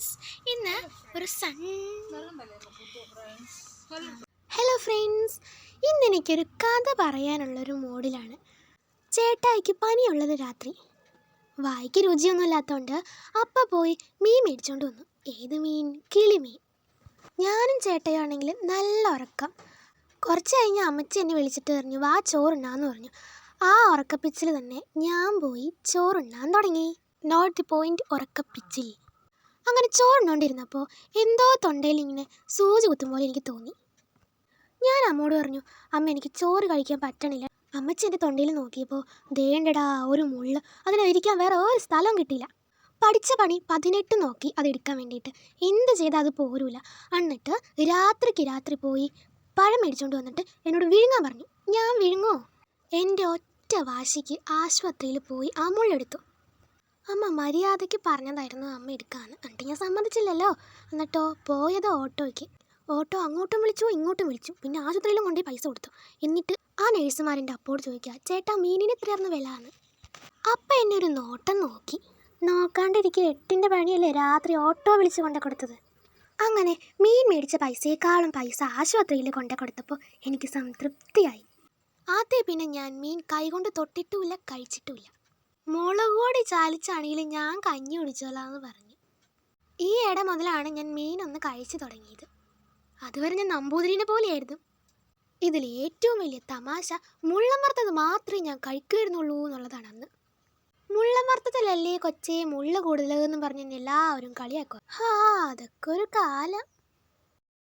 Friends, ഇന്ന് ഒരു hello friends, ഇന്ന് എനിക്കൊരു കഥ പറയാനുള്ളൊരു മൂഡിലാണ്. ചേട്ടായിക്ക് പനിയുള്ളത് രാത്രി. വായിക്ക് രുചിയൊന്നും ഇല്ലാത്തതുകൊണ്ട് അപ്പ പോയി മീൻ മേടിച്ചുകൊണ്ട് വന്നു. ഏത് മീൻ? കിളിമീൻ. ഞാനും ചേട്ടയാണെങ്കിൽ നല്ല ഉറക്കം. കുറച്ച് കഴിഞ്ഞ് അമ്മച്ചി എന്നെ വിളിച്ചിട്ട് പറഞ്ഞു, വാ ചോറുണ്ണാന്ന് പറഞ്ഞു. ആ ഉറക്കപ്പിച്ചിൽ തന്നെ ഞാൻ പോയി ചോറുണ്ണാൻ തുടങ്ങി. നോട്ട് ദി പോയിന്റ്, ഉറക്കപ്പിച്ചിൽ. അങ്ങനെ ചോറുണ്ണോണ്ടിരുന്നപ്പോൾ എന്തോ തൊണ്ടയിൽ ഇങ്ങനെ സൂചി കുത്തും പോലെ എനിക്ക് തോന്നി. ഞാൻ അമ്മോട് പറഞ്ഞു, അമ്മ എനിക്ക് ചോറ് കഴിക്കാൻ പറ്റണില്ല. അമ്മച്ചി എൻ്റെ തൊണ്ടയിൽ നോക്കിയപ്പോൾ ദേണ്ടടാ ഒരു മുള്ള്. അതിലിരിക്കാൻ വേറെ ഒരു സ്ഥലവും കിട്ടിയില്ല. പഠിച്ച പണി 18 നോക്കി അതെടുക്കാൻ വേണ്ടിയിട്ട്. എന്ത് ചെയ്താൽ അത് പോരൂല. എന്നിട്ട് രാത്രി പോയി പഴം മേടിച്ചുകൊണ്ട് വന്നിട്ട് എന്നോട് വിഴുങ്ങാൻ പറഞ്ഞു. ഞാൻ വിഴുങ്ങോ? എൻ്റെ ഒറ്റ വാശിക്ക് ആശുപത്രിയിൽ പോയി ആ മുള്ളെടുത്തു. അമ്മ മര്യാദയ്ക്ക് പറഞ്ഞതായിരുന്നു അമ്മ എടുക്കാമെന്ന്. എന്നിട്ട് ഞാൻ സമ്മതിച്ചില്ലല്ലോ. എന്നിട്ടോ പോയത് ഓട്ടോയ്ക്ക്. ഓട്ടോ അങ്ങോട്ടും വിളിച്ചു ഇങ്ങോട്ടും വിളിച്ചു. പിന്നെ ആശുപത്രിയിലും കൊണ്ടുപോയി പൈസ കൊടുത്തു. എന്നിട്ട് ആ നേഴ്സുമാരെൻ്റെ അപ്പോട് ചോദിക്കുക, ചേട്ടാ മീനിന് എത്രയായിരുന്നു വില എന്ന്. അപ്പം എന്നെ ഒരു നോട്ടം നോക്കി. നോക്കാണ്ടിരിക്കുക, 8ൻ്റെ പണിയല്ലേ രാത്രി ഓട്ടോ വിളിച്ച് കൊണ്ടു കൊടുത്തത്. അങ്ങനെ മീൻ മേടിച്ച പൈസയെക്കാളും പൈസ ആശുപത്രിയിൽ കൊണ്ടു കൊടുത്തപ്പോൾ എനിക്ക് സംതൃപ്തിയായി. ആദ്യം പിന്നെ ഞാൻ മീൻ കൈകൊണ്ട് തൊട്ടിട്ടുമില്ല, കഴിച്ചിട്ടുമില്ല. മുളക് പൊടി ചാലിച്ചാണെങ്കിലും ഞാൻ കഞ്ഞി കുടിച്ചോളാന്ന് പറഞ്ഞു. ഈ ഇട മുതലാണ് ഞാൻ മീനൊന്ന് കഴിച്ചു തുടങ്ങിയത്. അതുവരെ ഞാൻ നമ്പൂതിരിനെ പോലെയായിരുന്നു. ഇതിൽ ഏറ്റവും വലിയ തമാശ മുള്ളം വറുത്തത് മാത്രമേ ഞാൻ കഴിക്കുമായിരുന്നുള്ളൂ എന്നുള്ളതാണ്. അന്ന് മുള്ളം വറുത്തതിലല്ലേ കൊച്ചേ മുള്ള കൂടുതലെന്ന് പറഞ്ഞ് എല്ലാവരും കളിയാക്കുക. അതൊക്കെ ഒരു കാലം.